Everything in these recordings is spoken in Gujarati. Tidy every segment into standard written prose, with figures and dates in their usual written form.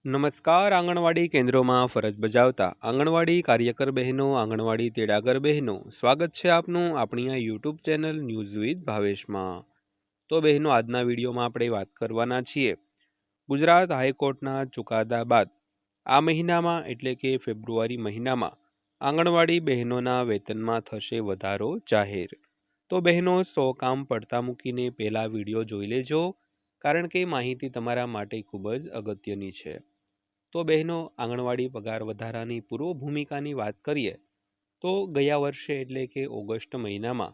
નમસ્કાર. આંગણવાડી કેન્દ્રોમાં ફરજ બજાવતા આંગણવાડી કાર્યકર બહેનો, આંગણવાડી તેડાગર બહેનો, સ્વાગત છે આપનું આપણી આ યુટ્યુબ ચેનલ ન્યૂઝ વિથ ભાવેશમાં. તો બહેનો, આજના વિડીયોમાં આપણે વાત કરવાના છીએ ગુજરાત હાઈકોર્ટના ચુકાદા બાદ આ મહિનામાં એટલે કે ફેબ્રુઆરી મહિનામાં આંગણવાડી બહેનોના વેતનમાં થશે વધારો જાહેર. તો બહેનો, 100 કામ પડતા મૂકીને પહેલા વિડીયો જોઈ લેજો, કારણ કે માહિતી તમારા માટે ખૂબ જ અગત્યની છે. તો બહેનો, આંગણવાડી પગાર વધારાની પૂર્વ ભૂમિકાની વાત કરીએ તો ગયા વર્ષે એટલે કે ઓગસ્ટ મહિનામાં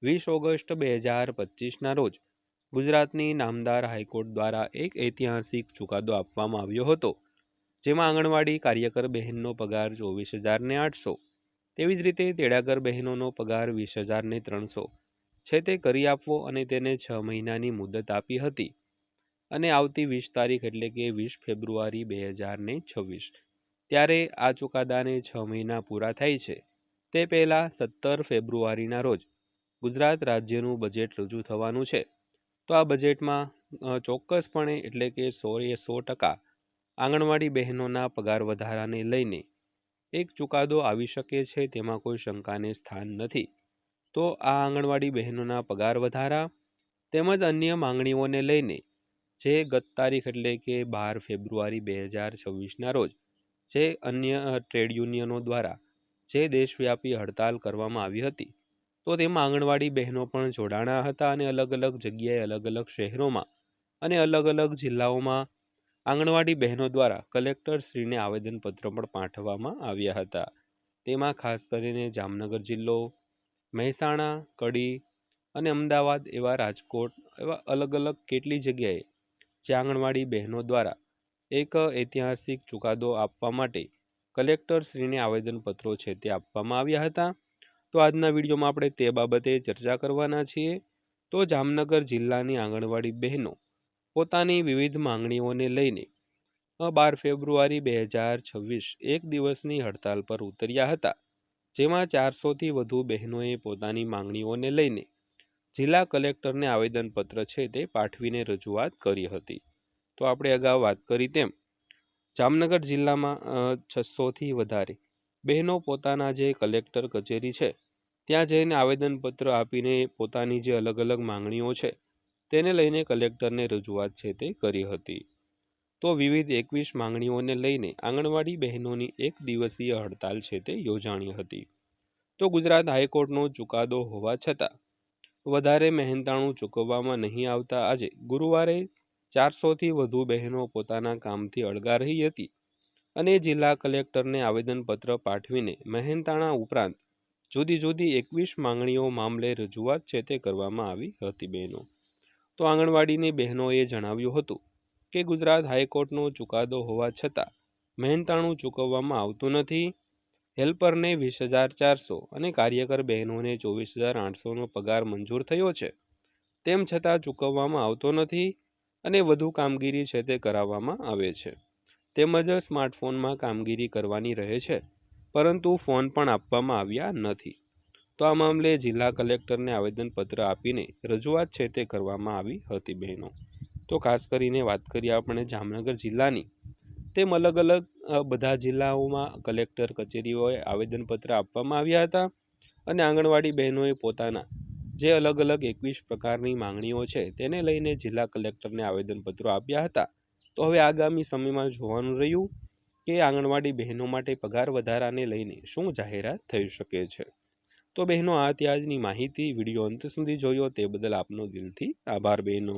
20 ઓગસ્ટ 2025ના રોજ ગુજરાતની નામદાર હાઈકોર્ટ દ્વારા એક ઐતિહાસિક ચુકાદો આપવામાં આવ્યો હતો, જેમાં આંગણવાડી કાર્યકર બહેનનો પગાર 24,800, તેવી જ રીતે તેડાગર બહેનોનો પગાર 20,300 છે તે કરી આપવો અને તેને 6 મહિનાની મુદત આપી હતી. અને આવતી 20 તારીખ એટલે કે 20 ફેબ્રુઆરી 2026 ત્યારે આ ચુકાદાને 6 મહિના પૂરા થાય છે તે પહેલાં 17 ફેબ્રુઆરીના રોજ ગુજરાત રાજ્યનું બજેટ રજૂ થવાનું છે. તો આ બજેટમાં ચોક્કસપણે એટલે કે 100% આંગણવાડી બહેનોના પગાર વધારાને લઈને એક ચુકાદો આવી શકે છે, તેમાં કોઈ શંકાને સ્થાન નથી. તો આ આંગણવાડી બહેનોના પગાર વધારા તેમજ અન્ય માંગણીઓને લઈને જે ગત તારીખ એટલે કે 12 ફેબ્રુઆરી 2026ના રોજ જે અન્ય ટ્રેડ યુનિયનો દ્વારા જે દેશવ્યાપી હડતાલ કરવામાં આવી હતી, તો તેમાં આંગણવાડી બહેનો પણ જોડાણા હતા અને અલગ અલગ જગ્યાએ, અલગ અલગ શહેરોમાં અને અલગ અલગ જિલ્લાઓમાં આંગણવાડી બહેનો દ્વારા કલેક્ટરશ્રીને આવેદનપત્ર પણ પાઠવવામાં આવ્યા હતા. તેમાં ખાસ કરીને જામનગર જિલ્લો, મહેસાણા, કડી અને અમદાવાદ એવા રાજકોટ એવા અલગ અલગ કેટલી જગ્યાએ જે આંગણવાડી બહેનો દ્વારા એક ઐતિહાસિક ચુકાદો આપવા માટે કલેક્ટરશ્રીને આવેદનપત્રો છે તે આપવામાં આવ્યા હતા. તો આજના વિડીયોમાં આપણે તે બાબતે ચર્ચા કરવાના છીએ. તો જામનગર જિલ્લાની આંગણવાડી બહેનો પોતાની વિવિધ માંગણીઓને લઈને 12 ફેબ્રુઆરી 2026 એક દિવસની હડતાલ પર ઉતર્યા હતા, જેમાં 400થી વધુ બહેનોએ પોતાની માંગણીઓને લઈને જિલ્લા કલેક્ટરને આવેદનપત્ર છે તે પાઠવીને રજૂઆત કરી હતી. તો આપણે અગાઉ વાત કરી તેમ જામનગર જિલ્લામાં 600થી વધારે બહેનો પોતાના જે કલેક્ટર કચેરી છે ત્યાં જઈને આવેદનપત્ર આપીને પોતાની જે અલગ અલગ માંગણીઓ છે તેને લઈને કલેક્ટરને રજૂઆત છે તે કરી હતી. તો વિવિધ 21 માંગણીઓને લઈને આંગણવાડી બહેનોની એક દિવસીય હડતાલ છે તે યોજાણી હતી. તો ગુજરાત હાઈકોર્ટનો ચુકાદો હોવા છતાં વધારે મહેનતાણું ચૂકવવામાં નહીં આવતા આજે ગુરુવારે 400થી વધુ બહેનો પોતાના કામથી અળગા રહી હતી અને જિલ્લા કલેક્ટરને આવેદનપત્ર પાઠવીને મહેનતાણા ઉપરાંત જુદી જુદી 21 માંગણીઓ મામલે રજૂઆત છે તે કરવામાં આવી હતી. બહેનો, તો આંગણવાડીની બહેનોએ જણાવ્યું હતું કે ગુજરાત હાઈકોર્ટનો ચુકાદો હોવા છતાં મહેનતાણું ચૂકવવામાં આવતું નથી. હેલ્પરને 20,400 અને કાર્યકર બહેનોને 24,800નો પગાર મંજૂર થયો છે, તેમ છતાં ચૂકવવામાં આવતો નથી અને વધુ કામગીરી છે તે કરાવવામાં આવે છે. તેમજ સ્માર્ટફોનમાં કામગીરી કરવાની રહે છે, પરંતુ ફોન પણ આપવામાં આવ્યા નથી. તો આ મામલે જિલ્લા કલેક્ટરને આવેદનપત્ર આપીને રજૂઆત છે તે કરવામાં આવી હતી. બહેનો, તો ખાસ કરીને વાત કરીએ આપણે જામનગર જિલ્લાની, તેમ અલગ અલગ બધા જિલ્લાઓમાં કલેક્ટર કચેરીઓએ આવેદનપત્ર આપવામાં આવ્યા હતા અને આંગણવાડી બહેનોએ પોતાના જે અલગ અલગ 21 પ્રકારની માંગણીઓ છે તેને લઈને જિલ્લા કલેક્ટરને આવેદનપત્રો આપ્યા હતા. તો હવે આગામી સમયમાં જોવાનું રહ્યું કે આંગણવાડી બહેનો માટે પગાર વધારાને લઈને શું જાહેરાત થઈ શકે છે. તો બહેનો, આ હતી આજની માહિતી. વિડીયો અંત સુધી જોયો તે બદલ આપનો દિલથી આભાર. બહેનો.